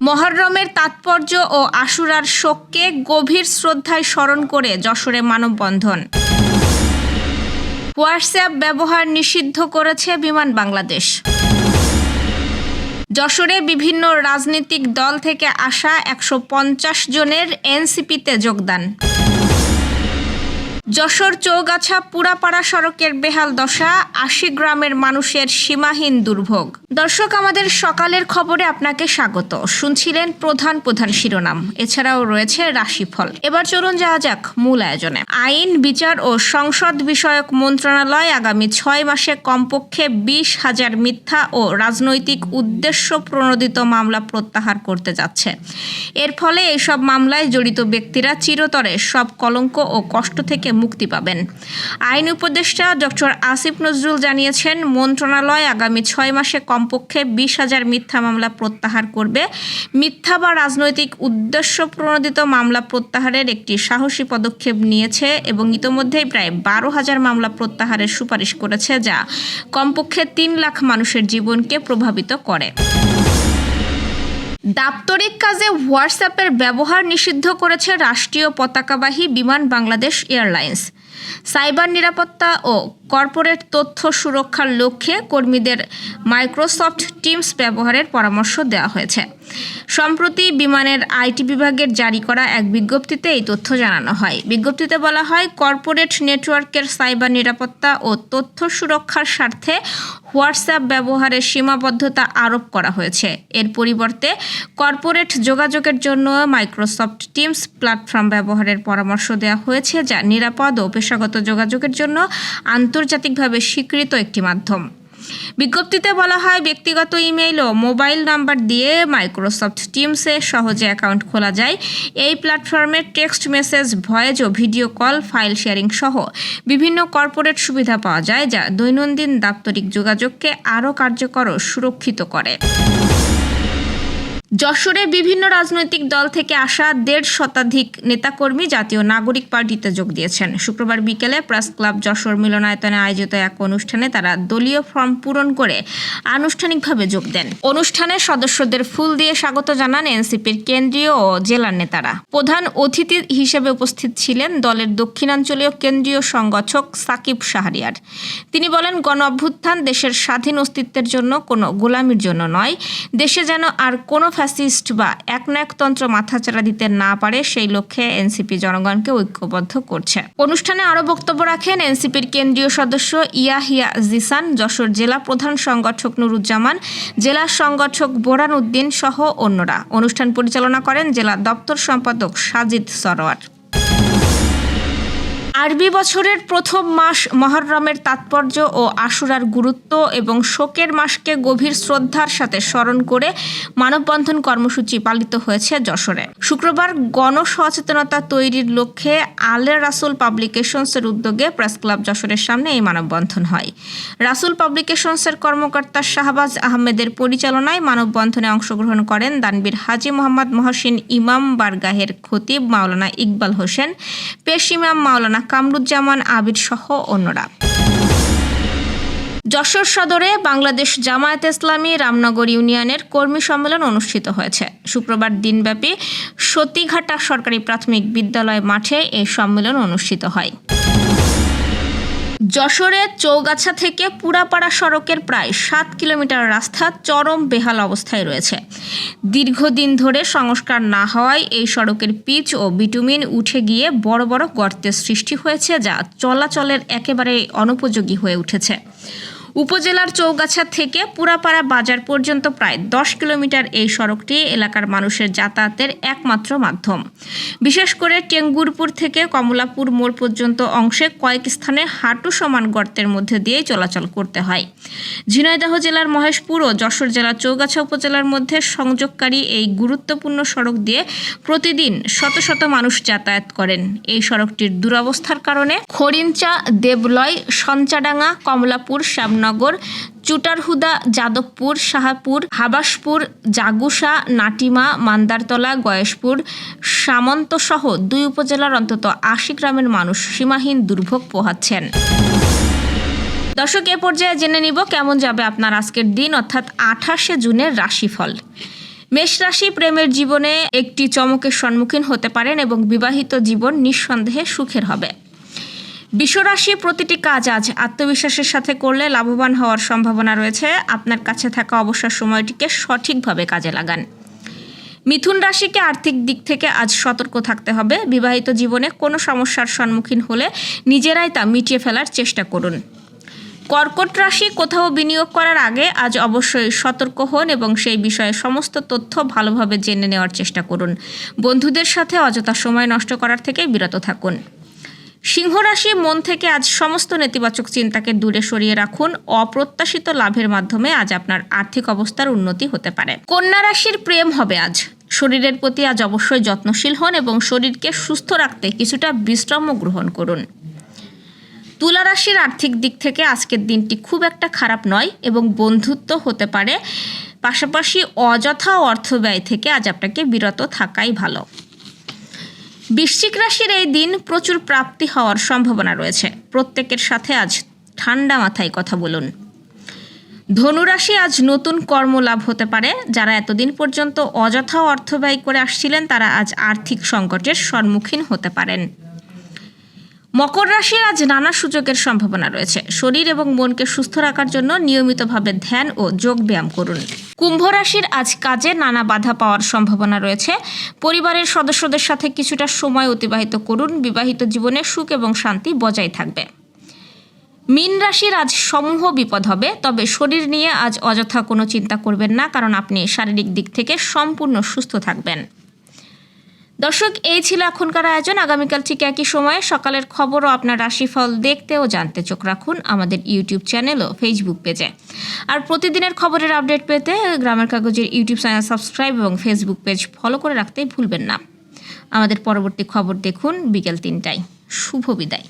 মহররমের তাৎপর্য ও আশুরার শোককে গভীর শ্রদ্ধায় স্মরণ করে যশোরে মানববন্ধন। হোয়াটসঅ্যাপ ব্যবহার নিষিদ্ধ করেছে বিমান বাংলাদেশ। যশোরে বিভিন্ন রাজনৈতিক দল থেকে আসা ১৫০ জনের এনসিপিতে যোগদান। যশোর চৌগাছা পুরাপাড়া সড়কের বেহাল দশা, ৮০ গ্রামের মানুষের সীমাহীন দুর্ভোগ। দর্শক, আমাদের সকালের খবরে আপনাকে স্বাগত। শুনছিলেন প্রধান প্রধান শিরোনাম, এছাড়াও রয়েছে রাশিফল। এবার চলুন যাওয়া যাক মূল আয়োজনে। আইন, বিচার ও সংসদ বিষয়ক মন্ত্রণালয় আগামী ৬ মাসে কমপক্ষে ২০,০০০ মিথ্যা ও রাজনৈতিক উদ্দেশ্য প্রণোদিত মামলা প্রত্যাহার করতে যাচ্ছে। এর ফলে এইসব মামলায় জড়িত ব্যক্তিরা চিরতরে সব কলঙ্ক ও কষ্ট থেকে মুক্তি পাবেন। আইন উপদেষ্টা ডক্টর আসিফ নজরুল জানিয়েছেন, মন্ত্রণালয় আগামী ৬ মাসে কমপক্ষে ২০,০০০ মিথ্যা মামলা প্রত্যাহার করবে। মিথ্যা বা রাজনৈতিক উদ্দেশ্য প্রণোদিত মামলা প্রত্যাহারের একটি সাহসী পদক্ষেপ নিয়েছে এবং ইতোমধ্যেই প্রায় ১২,০০০ মামলা প্রত্যাহারের সুপারিশ করেছে, যা কমপক্ষে ৩ লাখ মানুষের জীবনকে প্রভাবিত করে। দাপ্তরিক কাজে হোয়াটসঅ্যাপের ব্যবহার নিষিদ্ধ করেছে রাষ্ট্রীয় পতাকাবাহী বিমান বাংলাদেশ এয়ারলাইন্স। সাইবার নিরাপত্তা ও কর্পোরেট তথ্য সুরক্ষার লক্ষ্যে কর্মীদের মাইক্রোসফট টিমস ব্যবহারের পরামর্শ দেওয়া হয়েছে। সম্প্রতি বিমানের আইটি বিভাগের জারি করা এক বিজ্ঞপ্তিতে এই তথ্য জানানো হয়। বিজ্ঞপ্তিতে বলা হয়, কর্পোরেট নেটওয়ার্কের সাইবার নিরাপত্তা ও তথ্য সুরক্ষার স্বার্থে হোয়াটসঅ্যাপ ব্যবহারের সীমাবদ্ধতা আরোপ করা হয়েছে। এর পরিবর্তে কর্পোরেট যোগাযোগের জন্য মাইক্রোসফট টিমস প্ল্যাটফর্ম ব্যবহারের পরামর্শ দেওয়া হয়েছে, যা নিরাপদ ও পেশাগত যোগাযোগের জন্য আন্তর্জাতিকভাবে স্বীকৃত একটি মাধ্যম। বিজ্ঞপ্তিতে বলা হয়, ব্যক্তিগত ইমেইল ও মোবাইল নাম্বার দিয়ে মাইক্রোসফট টিমসে সহজে অ্যাকাউন্ট খোলা যায়। এই প্ল্যাটফর্মে টেক্সট মেসেজ, ভয়েস ও ভিডিও কল, ফাইল শেয়ারিং সহ বিভিন্ন কর্পোরেট সুবিধা পাওয়া যায়, যা দৈনন্দিন দাপ্তরিক যোগাযোগকে আরও কার্যকর ও সুরক্ষিত করে। যশোরে বিভিন্ন রাজনৈতিক দল থেকে আসা ১৫০ শতাধিক নেতাকর্মী জাতীয় নাগরিক পার্টিতে যোগ দিয়েছেন। শুক্রবার বিকেলে প্রেস ক্লাব যশোর মিলনায়তনে আয়োজিত এক অনুষ্ঠানে তারা দলীয় ফর্ম পূরণ করে আনুষ্ঠানিকভাবে যোগ দেন। অনুষ্ঠানে সদস্যদের ফুল দিয়ে স্বাগত জানান এনসিপির কেন্দ্রীয় ও জেলার নেতারা। প্রধান অতিথি হিসেবে উপস্থিত ছিলেন দলের দক্ষিণাঞ্চলীয় কেন্দ্রীয় সংগঠক সাকিব শাহরিয়ার। তিনি বলেন, গণ অভ্যুত্থান দেশের স্বাধীন অস্তিত্বের জন্য, কোনো গোলামির জন্য নয়। দেশে যেন আর কোনো ফ্যাসিস্ট বা একনায়কতন্ত্র মাথাচাড়া দিতে না পারে, সেই লক্ষ্যে এনসিপি জনগণকে ঐক্যবদ্ধ করছে। অনুষ্ঠানে আরও বক্তব্য রাখেন এনসিপির কেন্দ্রীয় সদস্য ইয়াহিয়া জিসান, যশোর জেলা প্রধান সংগঠক নুরুজ্জামান, জেলা সংগঠক বোরহান উদ্দিন সহ অন্যরা। অনুষ্ঠান পরিচালনা করেন জেলা দপ্তর সম্পাদক সাজিদ সরোয়ার। আরবি বছরের প্রথম মাস মহররমের তাৎপর্য ও আশুরার গুরুত্ব এবং শোকের মাসকে গভীর শ্রদ্ধার সাথে স্মরণ করে মানববন্ধন কর্মসূচি পালিত হয়েছে যশোরে। শুক্রবার গণসচেতনতা তৈরির লক্ষ্যে আলে রাসুল পাবলিকেশনসের উদ্যোগে প্রেস ক্লাব যশোরের সামনে এই মানববন্ধন হয়। রাসুল পাবলিকেশনসের কর্মকর্তা শাহবাজ আহমেদের পরিচালনায় মানববন্ধনে অংশগ্রহণ করেন দানবীর হাজী মোহাম্মদ মহসিন ইমাম, বারগাহের খতিব মাওলানা ইকবাল হোসেন, পেশ ইমাম মাওলানা কামরুজ্জামান আবির সহ অন্যরা। যশোর সদরে বাংলাদেশ জামায়াতে ইসলামী রামনগর ইউনিয়নের কর্মী সম্মেলন অনুষ্ঠিত হয়েছে। শুক্রবার দিনব্যাপী সতীঘাটা সরকারি প্রাথমিক বিদ্যালয় মাঠে এই সম্মেলন অনুষ্ঠিত হয়। যশোরে চৌগাছা থেকে পুরাপাড়া সড়কের প্রায় ৭ কিলোমিটার রাস্তা চরম বেহাল অবস্থায় রয়েছে। দীর্ঘদিন ধরে সংস্কার না হওয়ায় এই সড়কের পিচ ও বিটুমিন উঠে গিয়ে বড় বড় গর্তের সৃষ্টি হয়েছে, যা চলাচলের একেবারে অনুপযোগী হয়ে উঠেছে। উপজেলার চৌগাছা থেকে পুরাপাড়া বাজার পর্যন্ত প্রায় ১০ কিলোমিটার এই সড়কটি এলাকার মানুষের যাতায়াতের একমাত্র মাধ্যম। বিশেষ করে টেঙ্গুরপুর থেকে কমলাপুর মোড় পর্যন্ত অংশে কয়েক স্থানে হাঁটু সমান গর্তের মধ্যে দিয়েই চলাচল করতে হয়। ঝিনাইদহ জেলার মহেশপুর ও যশোর জেলার চৌগাছা উপজেলার মধ্যে সংযোগকারী এই গুরুত্বপূর্ণ সড়ক দিয়ে প্রতিদিন শত শত মানুষ যাতায়াত করেন। এই সড়কটির দুরবস্থার কারণে খড়িনচা, দেবলয়, সঞ্চাডাঙ্গা, কমলাপুর, শ্যামনগর, চুটারহুদা, যাদবপুর, শাহপুর, হাবাসপুর, জাগুসা, নাটিমা, মান্দারতলা, গয়েশপুর, সামন্তসহ ২ উপজেলার অন্তত ৮০ গ্রামের মানুষ সীমাহীন দুর্ভোগ পোহাচ্ছেন। দর্শক, এ পর্যায়ে জেনে নিব কেমন যাবে আপনার আজকের দিন, অর্থাৎ ২৮শে জুনের রাশিফল। মেষ রাশি প্রেমের জীবনে একটি চমকের সম্মুখীন হতে পারেন এবং বিবাহিত জীবন নিঃসন্দেহে সুখের হবে। বৃষ রাশি প্রতিটি কাজ আজ আত্মবিশ্বাসের সাথে করলে লাভবান হওয়ার সম্ভাবনা রয়েছে। আপনার কাছে থাকা অবসর সময়টিকে সঠিকভাবে কাজে লাগান। মিথুন রাশিকে আর্থিক দিক থেকে আজ সতর্ক থাকতে হবে। বিবাহিত জীবনে কোনো সমস্যার সম্মুখীন হলে নিজেরাই তা মিটিয়ে ফেলার চেষ্টা করুন। কর্কট রাশি কোথাও বিনিয়োগ করার আগে আজ অবশ্যই সতর্ক হন এবং সেই বিষয়ে সমস্ত তথ্য ভালোভাবে জেনে নেওয়ার চেষ্টা করুন। বন্ধুদের সাথে অযথা সময় নষ্ট করার থেকে বিরত থাকুন। সিংহ রাশি মন থেকে আজ সমস্ত নেতিবাচক চিন্তাকে দূরে সরিয়ে রাখুন। অপ্রত্যাশিত লাভের মাধ্যমে আজ আপনার আর্থিক অবস্থার উন্নতি হতে পারে। কন্যা রাশির প্রেম হবে আজ। শরীরের প্রতি আজ অবশ্যই যত্নশীল হন এবং শরীরকে সুস্থ রাখতে কিছুটা বিশ্রামও গ্রহণ করুন। তুলা রাশির আর্থিক দিক থেকে আজকের দিনটি খুব একটা খারাপ নয় এবং বন্ধুত্ব হতে পারে। পাশাপাশি অযথা অর্থ ব্যয় থেকে আজ আপনাকে বিরত থাকাই ভালো। বৃশ্চিক রাশির এই দিন প্রচুর প্রাপ্তি হওয়ার সম্ভাবনা রয়েছে। প্রত্যেকের সাথে আজ ঠান্ডা মাথায় কথা বলুন। ধনুরাশি আজ নতুন কর্মলাভ হতে পারে। যারা এতদিন পর্যন্ত অযথা অর্থ ব্যয় করে আসছিলেন তারা আজ আর্থিক সংকটের সম্মুখীন হতে পারেন। মকর রাশির আজ নানা সুযোগের সম্ভাবনা রয়েছে। শরীর এবং মনকে সুস্থ রাখার জন্য নিয়মিতভাবে ধ্যান ও যোগ ব্যায়াম করুন। কুম্ভ রাশির আজ কাজে নানা বাধা পাওয়ার সম্ভাবনা রয়েছে। পরিবারের সদস্যদের সাথে কিছুটা সময় অতিবাহিত করুন। বিবাহিত জীবনে সুখ এবং শান্তি বজায় থাকবে। মীন রাশির আজ সমূহ বিপদ হবে, তবে শরীর নিয়ে আজ অযথা কোনো চিন্তা করবেন না, কারণ আপনি শারীরিক দিক থেকে সম্পূর্ণ সুস্থ থাকবেন। দর্শক, এই ছিল এখনকার আয়োজন। আগামীকাল ঠিক একই সময়ে সকালের খবর ও আপনার রাশিফল দেখতে ও জানতে চোখ রাখুন আমাদের ইউটিউব চ্যানেল ও ফেসবুক পেজে। আর প্রতিদিনের খবরের আপডেট পেতে গ্রামের কাগজের ইউটিউব চ্যানেল সাবস্ক্রাইব এবং ফেসবুক পেজ ফলো করে রাখতে ভুলবেন না। আমাদের পরবর্তী খবর দেখুন বিকেল 3টায়। শুভ বিদায়।